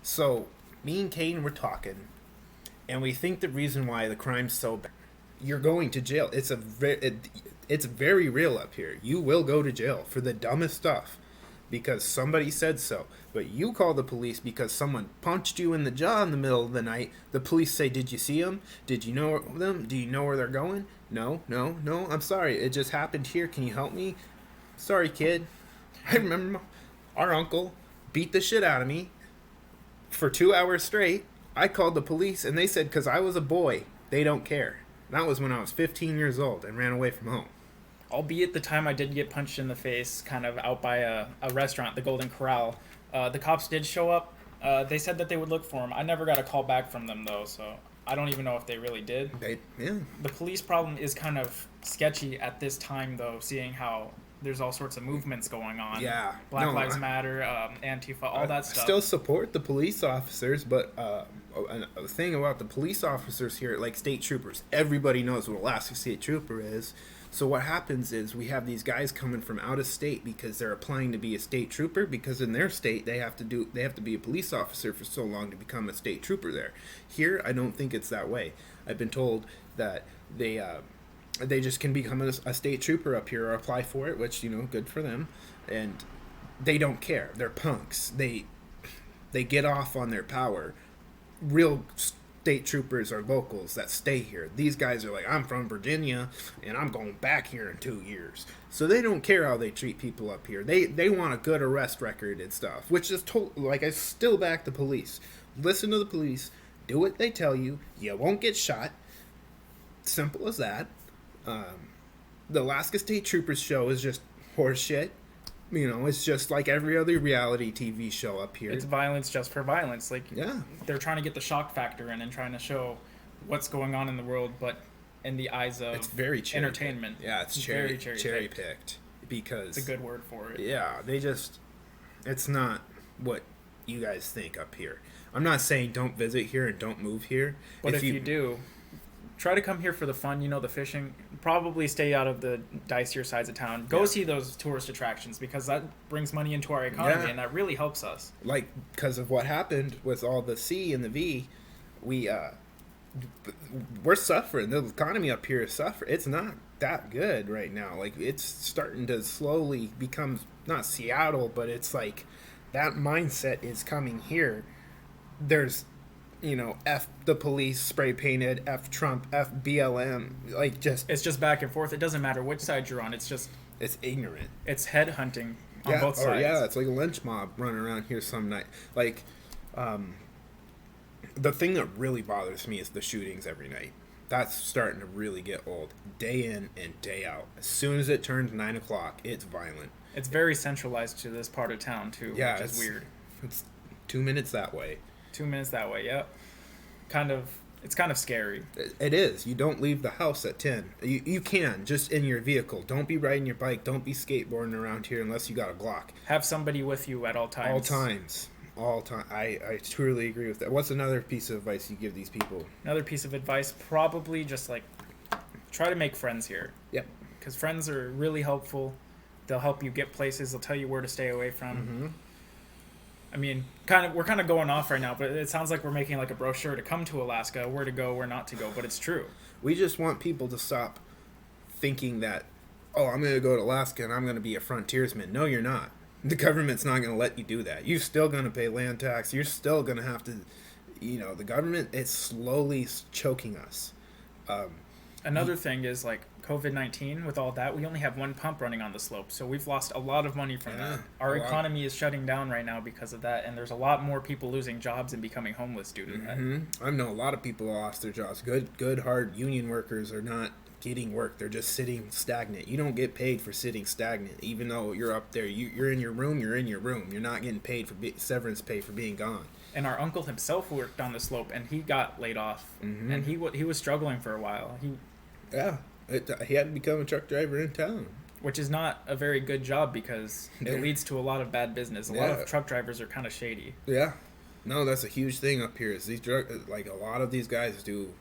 So, me and Kane were talking, and we think the reason why the crime's so bad, you're going to jail. It's very real up here. You will go to jail for the dumbest stuff because somebody said so. But you call the police because someone punched you in the jaw in the middle of the night. The police say, "Did you see them? Did you know them? Do you know where they're going?" No, no, no. I'm sorry. It just happened here. Can you help me? Sorry, kid. I remember our uncle beat the shit out of me for 2 hours straight. I called the police and they said because I was a boy, they don't care. That was when I was 15 years old and ran away from home. Albeit the time I did get punched in the face, kind of out by a restaurant, the Golden Corral, the cops did show up. They said that they would look for him. I never got a call back from them, though, so I don't even know if they really did. Yeah. The police problem is kind of sketchy at this time, though, seeing how there's all sorts of movements going on. Yeah. Black Lives Matter, Antifa, all that stuff. I still support the police officers, but a thing about the police officers here, like state troopers, everybody knows what Alaska State Trooper is. So what happens is we have these guys coming from out of state because they're applying to be a state trooper because in their state they have to be a police officer for so long to become a state trooper there. Here, I don't think it's that way. I've been told that they just can become a state trooper up here or apply for it, which, good for them. And they don't care. They're punks. They get off on their power. Real state troopers are locals that stay here. These guys are like, I'm from Virginia and I'm going back here in 2 years. So they don't care how they treat people up here. They want a good arrest record and stuff, which is I still back the police. Listen to the police. Do what they tell you. You won't get shot. Simple as that. The Alaska State Troopers show is just horseshit. It's just like every other reality TV show up here. It's violence just for violence. Yeah. They're trying to get the shock factor in and trying to show what's going on in the world, but in the eyes of it's very entertainment. Yeah, it's cherry picked because it's a good word for it. Yeah, it's not what you guys think up here. I'm not saying don't visit here and don't move here. But if you do, try to come here for the fun, the fishing. Probably stay out of the dicier sides of town. Go see those tourist attractions because that brings money into our economy and that really helps us. Like, because of what happened with all the C and the V, we're suffering. The economy up here is suffering. It's not that good right now. Like, it's starting to slowly become, not Seattle, but it's like that mindset is coming here. There's F the police spray painted, F Trump, F BLM, it's just back and forth. It doesn't matter which side you're on. It's ignorant. It's head hunting on both sides. Yeah, it's like a lynch mob running around here some night. Like, the thing that really bothers me is the shootings every night. That's starting to really get old. Day in and day out. As soon as it turns 9 o'clock, it's violent. It's very centralized to this part of town too, which is weird. It's 2 minutes that way. 2 minutes that way, yep. It's kind of scary. It is. You don't leave the house at 10. You can, just in your vehicle. Don't be riding your bike. Don't be skateboarding around here unless you got a Glock. Have somebody with you at all times. All time. I truly agree with that. What's another piece of advice you give these people? Another piece of advice, probably just try to make friends here. Yep. Because friends are really helpful. They'll help you get places. They'll tell you where to stay away from. Mm-hmm. I mean, we're kind of going off right now, but it sounds like we're making like a brochure to come to Alaska, where to go, where not to go, but it's true. We just want people to stop thinking that, I'm going to go to Alaska and I'm going to be a frontiersman. No, you're not. The government's not going to let you do that. You're still going to pay land tax. You're still going to have to, the government is slowly choking us. Another thing is COVID-19, with all that, we only have one pump running on the slope, so we've lost a lot of money from that. Our economy is shutting down right now because of that, and there's a lot more people losing jobs and becoming homeless due to that. I know a lot of people lost their jobs. Good, hard union workers are not getting work. They're just sitting stagnant. You don't get paid for sitting stagnant, even though you're up there. You're in your room. You're in your room. You're not getting paid for severance pay for being gone. And our uncle himself worked on the slope, and he got laid off, and he was struggling for a while. He had to become a truck driver in town. Which is not a very good job because it leads to a lot of bad business. A lot of truck drivers are kind of shady. Yeah. No, that's a huge thing up here. Is a lot of these guys do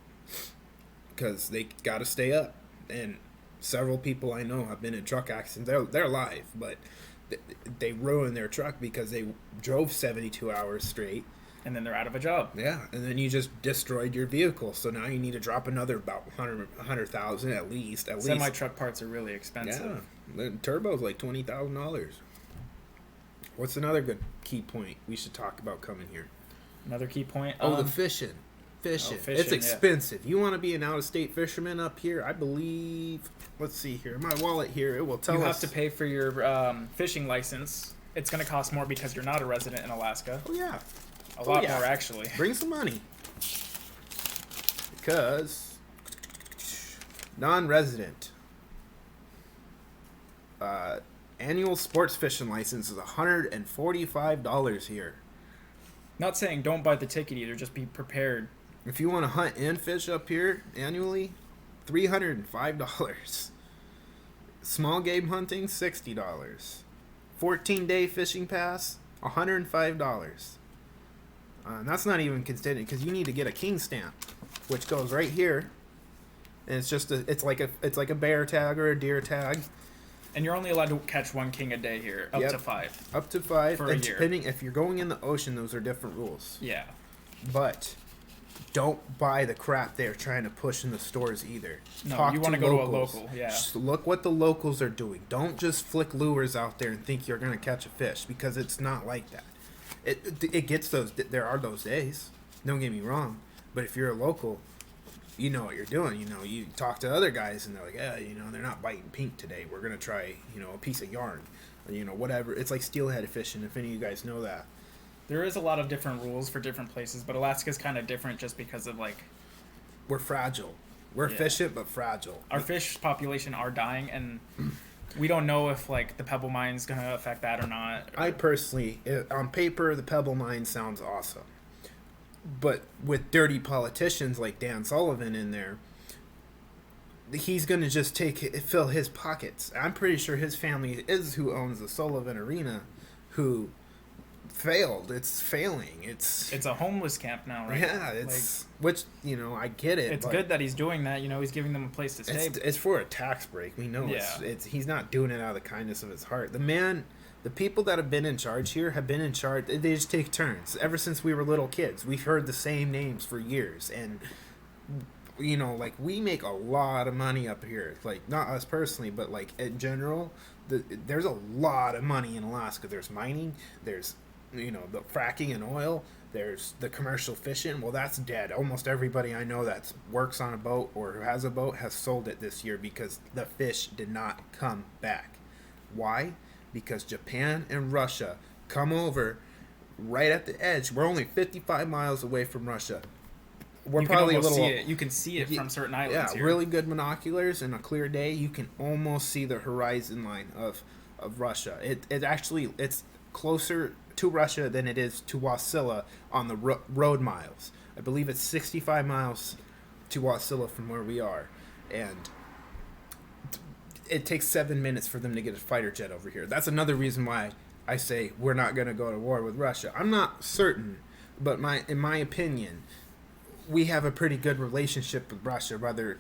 because they got to stay up. And several people I know have been in truck accidents. They're alive, but they ruined their truck because they drove 72 hours straight And then they're out of a job. Yeah, and then you just destroyed your vehicle, so now you need to drop another about 100,000 at least. Semi truck parts are really expensive. Yeah, the turbo's like $20,000. What's another good key point we should talk about coming here? Another key point. The fishing. Fishing. It's expensive. You want to be an out-of-state fisherman up here? I believe. Let's see here. My wallet here. It will tell us. You have to pay for your fishing license. It's going to cost more because you're not a resident in Alaska. Oh yeah. A lot more, actually. Bring some money. Because non-resident annual sports fishing license is $145 here. Not saying don't buy the ticket either, just be prepared. If you want to hunt and fish up here annually, $305. Small game hunting, $60. 14-day fishing pass, $105. And that's not even considered because you need to get a king stamp, which goes right here, and it's like a bear tag or a deer tag. And you're only allowed to catch one king a day here, up to 5. Up to 5 for a year. Depending if you're going in the ocean, those are different rules. Yeah. But don't buy the crap they're trying to push in the stores either. No, you want to go to a local. Yeah. Just look what the locals are doing. Don't just flick lures out there and think you're going to catch a fish because it's not like that. It gets those. There are those days. Don't get me wrong. But if you're a local, you know what you're doing. You know, you talk to other guys and they're like, yeah, you know, they're not biting pink today. We're gonna try, you know, a piece of yarn, or, you know, whatever. It's like steelhead fishing. If any of you guys know that. There is a lot of different rules for different places, but Alaska's kind of different just because of like. We're fragile. We're efficient but fragile. Our fish population are dying, and we don't know if like the pebble mine's gonna affect that or not. I personally, on paper, the pebble mine sounds awesome. But with dirty politicians like Dan Sullivan in there, he's going to just fill his pockets. I'm pretty sure his family is who owns the Sullivan Arena, who failed. It's failing. It's a homeless camp now, right? Yeah, which, you know, I get it. It's good that he's doing that. You know, he's giving them a place to stay. It's for a tax break. We know he's not doing it out of the kindness of his heart. The people that have been in charge here have been in charge. They just take turns. Ever since we were little kids, we've heard the same names for years. And, you know, like, we make a lot of money up here. Like, not us personally, but, like, in general, there's a lot of money in Alaska. There's mining. There's, you know, the fracking and oil. There's the commercial fishing. Well, that's dead. Almost everybody I know that works on a boat or who has a boat has sold it this year because the fish did not come back. Why? Because Japan and Russia come over right at the edge. We're only 55 miles away from Russia. We're probably a little. You can see it from certain islands. Yeah, really good binoculars and a clear day. You can almost see the horizon line of Russia. It's closer to Russia than it is to Wasilla on the road miles. I believe it's 65 miles to Wasilla from where we are, and it takes 7 minutes for them to get a fighter jet over here. That's another reason why I say we're not going to go to war with Russia. I'm not certain, but in my opinion, we have a pretty good relationship with Russia. Whether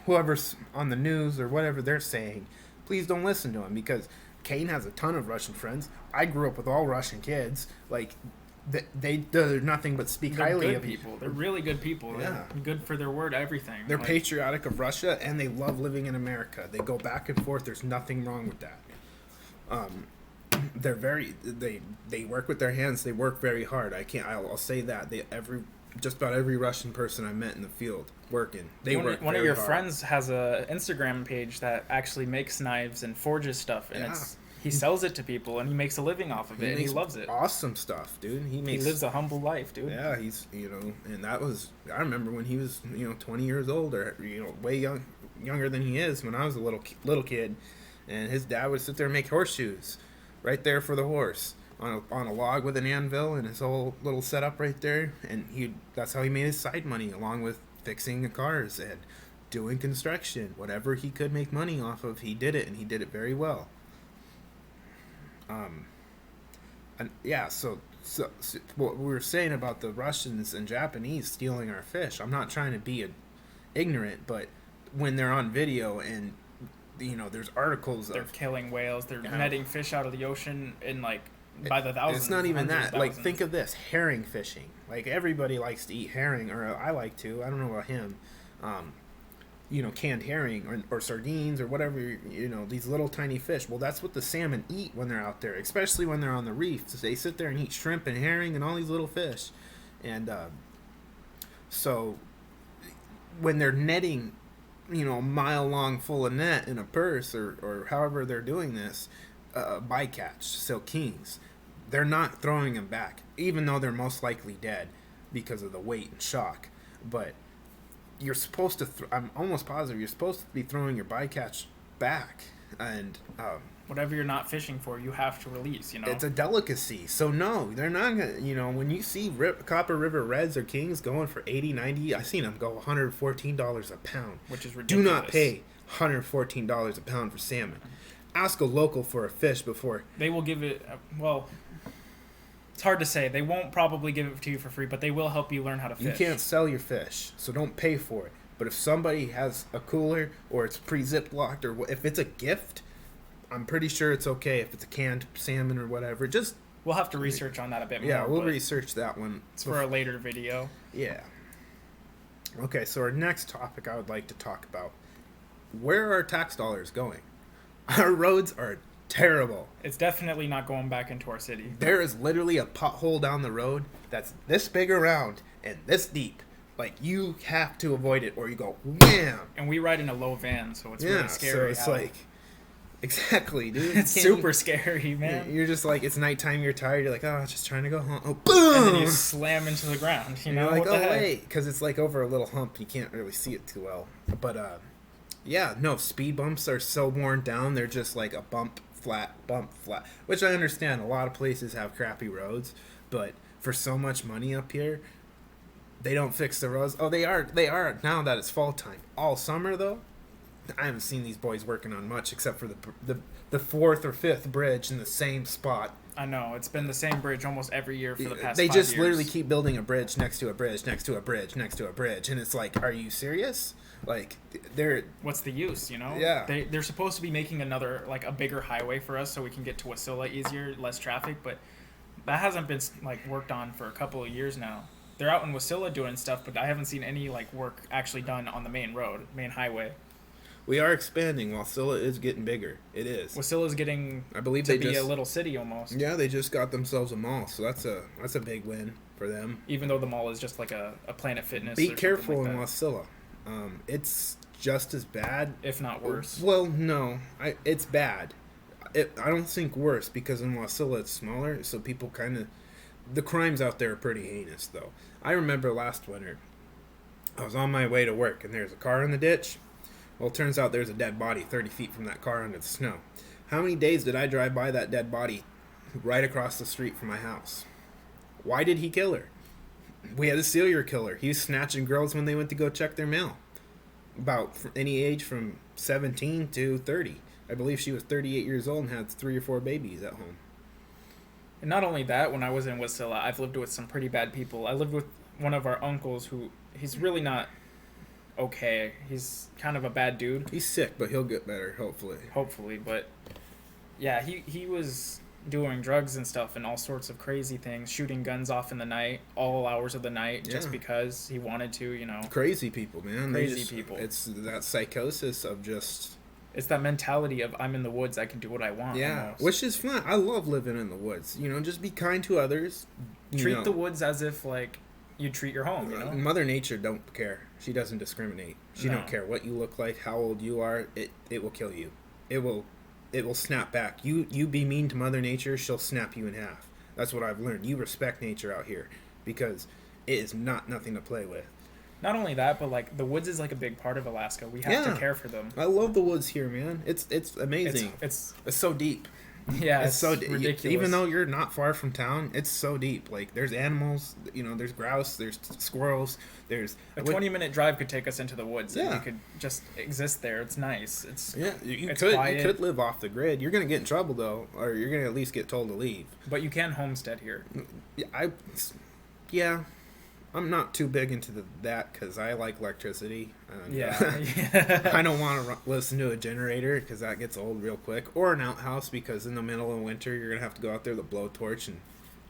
whoever's on the news or whatever they're saying, please don't listen to them because Kane has a ton of Russian friends. I grew up with all Russian kids. Like, they're nothing but speak highly of people. They're really good people. Yeah. They're good for their word, everything. They're patriotic of Russia, and they love living in America. They go back and forth. There's nothing wrong with that. They work with their hands. They work very hard. I'll say that. Just about every Russian person I met in the field working. One of your hard. friends has a Instagram page that actually makes knives and forges stuff, and he sells it to people, and he makes a living off of it, and he loves it. Awesome stuff, dude. He lives a humble life, dude. Yeah, he's, you know, and that was, I remember when he was, you know, 20 years old, or, you know, way younger than he is when I was a little kid, and his dad would sit there and make horseshoes right there for the horse on a log with an anvil and his whole little setup right there, and that's how he made his side money, along with fixing the cars and doing construction. Whatever he could make money off of, he did it, and he did it very well. And yeah, so what we were saying about the Russians and Japanese stealing our fish, I'm not trying to be ignorant, but when they're on video and, you know, there's articles they're killing whales, they're netting fish out of the ocean in like by the thousands. It's not even hundreds of that. Like, thousands. think of this: herring fishing. Like, everybody likes to eat herring, or I like to. I don't know about him. Canned herring or sardines or whatever. These little tiny fish. Well, that's what the salmon eat when they're out there, especially when they're on the reef. So they sit there and eat shrimp and herring and all these little fish, and so when they're netting, a mile long full of net in a purse or however they're doing this, bycatch, silk kings, they're not throwing them back, even though they're most likely dead because of the weight and shock. But you're supposed to, I'm almost positive you're supposed to be throwing your bycatch back. And whatever you're not fishing for, you have to release, It's a delicacy. So no, they're not going to, when you see Copper River Reds or Kings going for $80, $90, I've seen them go $114 a pound. Which is ridiculous. Do not pay $114 a pound for salmon. Ask a local for a fish before. They will give it, it's hard to say. They won't probably give it to you for free, but they will help you learn how to fish. You can't sell your fish, so don't pay for it. But if somebody has a cooler or it's pre-zip locked, or if it's a gift, I'm pretty sure it's okay. If it's a canned salmon or whatever, just... We'll have to research on that a bit more. Yeah, we'll research that one. It's for a later video. Yeah. Okay, so our next topic I would like to talk about. Where are tax dollars going? Our roads are terrible. It's definitely not going back into our city. There is literally a pothole down the road that's this big around and this deep. Like, you have to avoid it or you go wham. And we ride in a low van, so it's really scary. So it's like, exactly, dude. It's super scary, man. You're just like, it's nighttime, you're tired, you're like, oh, just trying to go home. Oh, boom! And then you slam into the ground, You're like, oh, wait, because it's like over a little hump, you can't really see it too well. But, yeah, no, speed bumps are so worn down, they're just like a bump, flat, which I understand. A lot of places have crappy roads, but for so much money up here, they don't fix the roads. Oh, they are now that it's fall time. All summer, though, I haven't seen these boys working on much except for the fourth or fifth bridge in the same spot. I know, it's been the same bridge almost every year for the past 5 years. They just literally keep building a bridge next to a bridge, next to a bridge, next to a bridge, and it's like, are you serious? Like, they're... What's the use, Yeah. They're supposed to be making another, like, a bigger highway for us so we can get to Wasilla easier, less traffic, but that hasn't been, like, worked on for a couple of years now. They're out in Wasilla doing stuff, but I haven't seen any, like, work actually done on the main road, main highway. We are expanding. Wasilla is getting bigger. It is. Wasilla's getting I believe to they be just, a little city almost. Yeah, they just got themselves a mall, so that's a big win for them. Even though the mall is just like a Planet Fitness. Be or careful like in that. Wasilla. It's just as bad, if not worse. Well, no, it's bad. I don't think worse because in Wasilla it's smaller, so people kind of... The crimes out there are pretty heinous, though. I remember last winter, I was on my way to work, and there's a car in the ditch. Well, it turns out there's a dead body 30 feet from that car under the snow. How many days did I drive by that dead body right across the street from my house? Why did he kill her? We had a serial killer. He was snatching girls when they went to go check their mail. About any age from 17 to 30. I believe she was 38 years old and had 3 or 4 babies at home. And not only that, when I was in Wasilla, I've lived with some pretty bad people. I lived with one of our uncles who, he's really not okay. He's kind of a bad dude. He's sick, but he'll get better, hopefully. Hopefully, but yeah, he was doing drugs and stuff and all sorts of crazy things, shooting guns off in the night, all hours of the night, just because he wanted to, Crazy people, man. Crazy people. It's that psychosis of just... It's that mentality of, I'm in the woods, I can do what I want. Yeah, almost. which is fun. I love living in the woods. Just be kind to others. Treat the woods as if, like, you treat your home, Mother Nature don't care. She doesn't discriminate. She don't care what you look like, how old you are. It will kill you. It will snap back. You be mean to Mother Nature, she'll snap you in half. That's what I've learned. You respect nature out here because it is nothing to play with. Not only that, but like the woods is like a big part of Alaska. We have to care for them. I love the woods here, man. It's amazing. It's so deep. Yeah, it's so ridiculous. Even though you're not far from town, it's so deep. Like there's animals, there's grouse, there's squirrels, there's a 20-minute drive could take us into the woods. Yeah, and we could just exist there. It's nice. You quiet. could live off the grid. You're gonna get in trouble though, or you're gonna at least get told to leave. But you can homestead here. I'm not too big into that because I like electricity. And, Yeah. I don't want to listen to a generator because that gets old real quick. Or an outhouse because in the middle of winter you're gonna have to go out there with a blowtorch and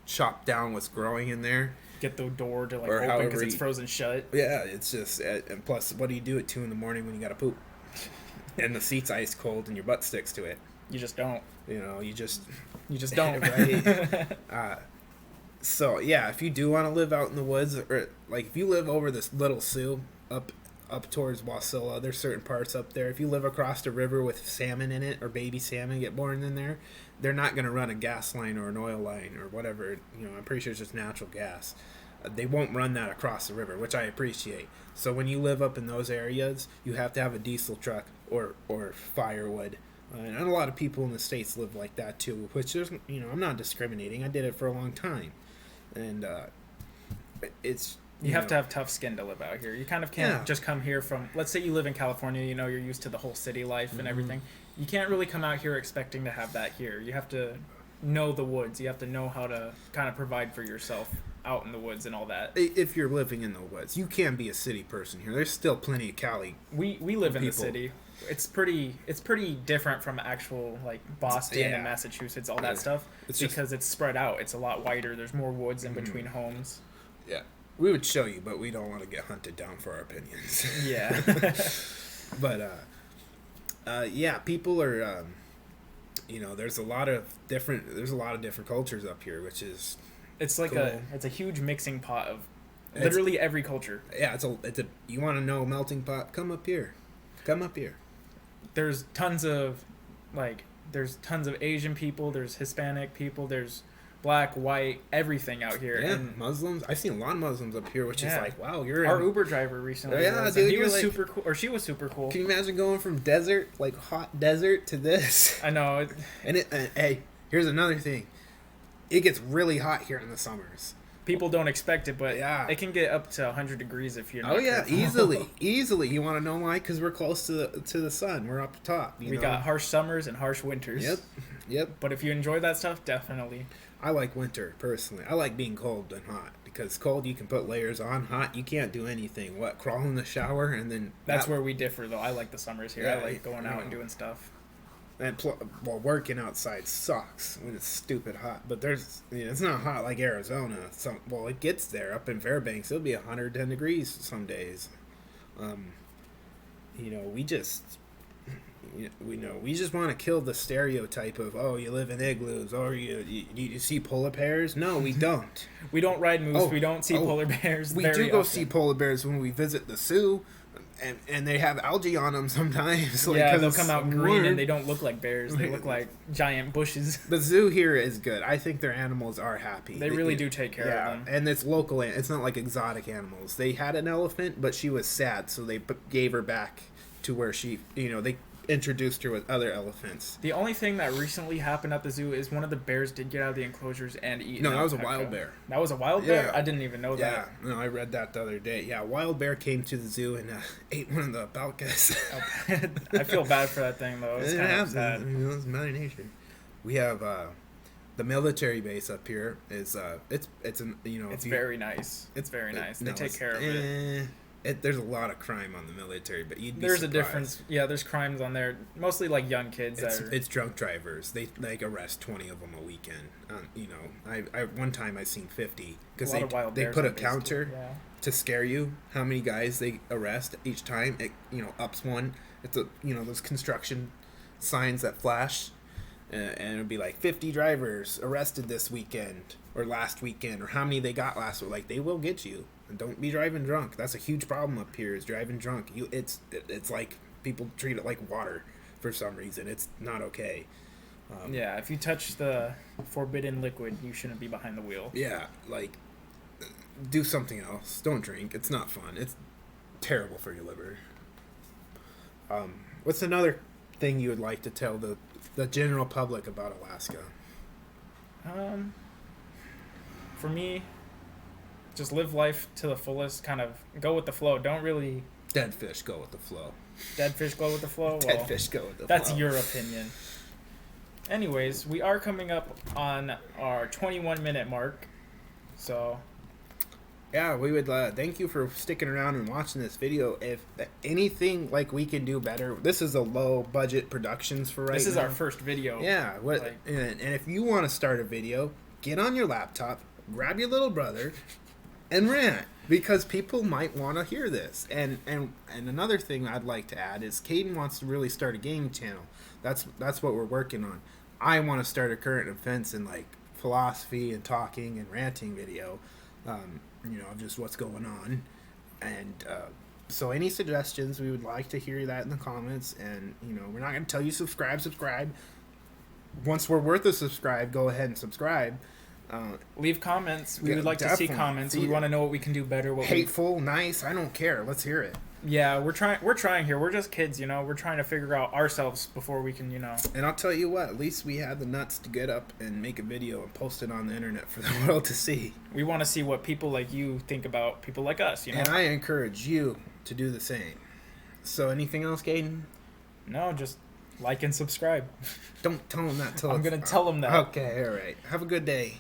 chop down what's growing in there. Get the door to like Or open because however it's frozen shut. Yeah, it's just and plus, what do you do at 2 a.m. when you gotta poop? And the seat's ice cold and your butt sticks to it. You just don't. You know, you just don't. right. So yeah, if you do want to live out in the woods, or like if you live over this Little Sioux up towards Wasilla, there's certain parts up there. If you live across the river with salmon in it or baby salmon get born in there, they're not gonna run a gas line or an oil line or whatever. You know, I'm pretty sure it's just natural gas. They won't run that across the river, which I appreciate. So when you live up in those areas, you have to have a diesel truck or firewood. And a lot of people in the States live like that too, which is, you know, I'm not discriminating. I did it for a long time. And it's... You have to have tough skin to live out here. You kind of can't just come here from... Let's say you live in California, you know, you're used to the whole city life and everything. You can't really come out here expecting to have that here. You have to know the woods. You have to know how to kind of provide for yourself out in the woods and all that. If you're living in the woods, you can be a city person here. There's still plenty of Cali. We live in the city. It's pretty different from actual like Boston and Massachusetts, all that stuff. It's because it's spread out. It's a lot wider. There's more woods in between homes. Yeah. We would show you, but we don't want to get hunted down for our opinions. Yeah. But yeah, people are you know, there's a lot of different cultures up here, which is it's like cool. it's a huge mixing pot of literally every culture. Yeah, it's a you want to know a melting pot? Come up here. There's tons of Asian people, there's Hispanic people, there's black, white, everything out here. Yeah, and Muslims. I've seen a lot of Muslims up here, which is like, wow, you're our Uber driver recently. Yeah, was, dude, he was like, super cool, or she was super cool. Can you imagine going from desert, like hot desert, to this? I know. And hey, here's another thing. It gets really hot here in the summers. People don't expect it, but it can get up to 100 degrees if you're not careful. Easily. You want to know why? Because we're close to the sun. We're up top. We got harsh summers and harsh winters. Yep. But if you enjoy that stuff, definitely. I like winter, personally. I like being cold and hot. Because cold, you can put layers on. Hot, you can't do anything. Crawl in the shower and then... That's where we differ, though. I like the summers here. I like going out and doing stuff. And working outside sucks when it's stupid hot. But it's not hot like Arizona. It gets there. Up in Fairbanks, it'll be 110 degrees some days. We just want to kill the stereotype of, oh, you live in igloos, or you see polar bears. No, we don't. We don't ride moose. We don't see polar bears. We do go see polar bears when we visit the zoo. And they have algae on them sometimes. They'll come out green and they don't look like bears. They look like giant bushes. The zoo here is good. I think their animals are happy. They really do take care of them. And it's local. It's not like exotic animals. They had an elephant, but she was sad, so they gave her back to where she, they introduced her with other elephants. The only thing that recently happened at the zoo is one of the bears did get out of the enclosures and eat. No, that was a wild bear. That was a wild bear? I didn't even know that. Yeah, no, I read that the other day. Yeah, a wild bear came to the zoo and ate one of the balcas. I feel bad for that thing, though. It's kind of sad. It's Mother Nature. We have the military base up here. It's very nice. It's very nice. They take care of it. There's a lot of crime on the military, but you'd be There's surprised. a difference. Yeah, there's crimes on there. Mostly like young kids. It's drunk drivers. They arrest 20 of them a weekend. I one time I seen 50 because they put a counter to scare you how many guys they arrest each time. It ups one. It's those construction signs that flash, and it'll be like 50 drivers arrested this weekend or last weekend or how many they got last week. Like, they will get you. And don't be driving drunk. That's a huge problem up here, is driving drunk. It's like people treat it like water for some reason. It's not okay. If you touch the forbidden liquid, you shouldn't be behind the wheel. Yeah, like, do something else. Don't drink. It's not fun. It's terrible for your liver. What's another thing you would like to tell the general public about Alaska? For me, just live life to the fullest. Kind of go with the flow. Don't really... Dead fish go with the flow. Dead fish go with the flow? Dead fish go with the flow. That's your opinion. Anyways, we are coming up on our 21-minute mark. So, Yeah, we would thank you for sticking around and watching this video. If anything like we can do better, this is a low budget productions for right now. This is our first video. Yeah, and if you want to start a video, get on your laptop, grab your little brother, and rant, because people might want to hear this. And another thing I'd like to add is Caden wants to really start a gaming channel. That's what we're working on. I want to start a current events and like philosophy and talking and ranting video. Of just what's going on. And so any suggestions, we would like to hear that in the comments. And, we're not going to tell you subscribe. Once we're worth a subscribe, go ahead and subscribe. Leave comments. We would like to see comments. We want to know what we can do better. Hateful, nice, I don't care. Let's hear it. Yeah, we're trying here. We're just kids, We're trying to figure out ourselves before we can, And I'll tell you what, at least we had the nuts to get up and make a video and post it on the internet for the world to see. We want to see what people like you think about people like us, And I encourage you to do the same. So anything else, Caden? No, just like and subscribe. Don't tell them that. I'm going to tell them that. Okay, all right. Have a good day.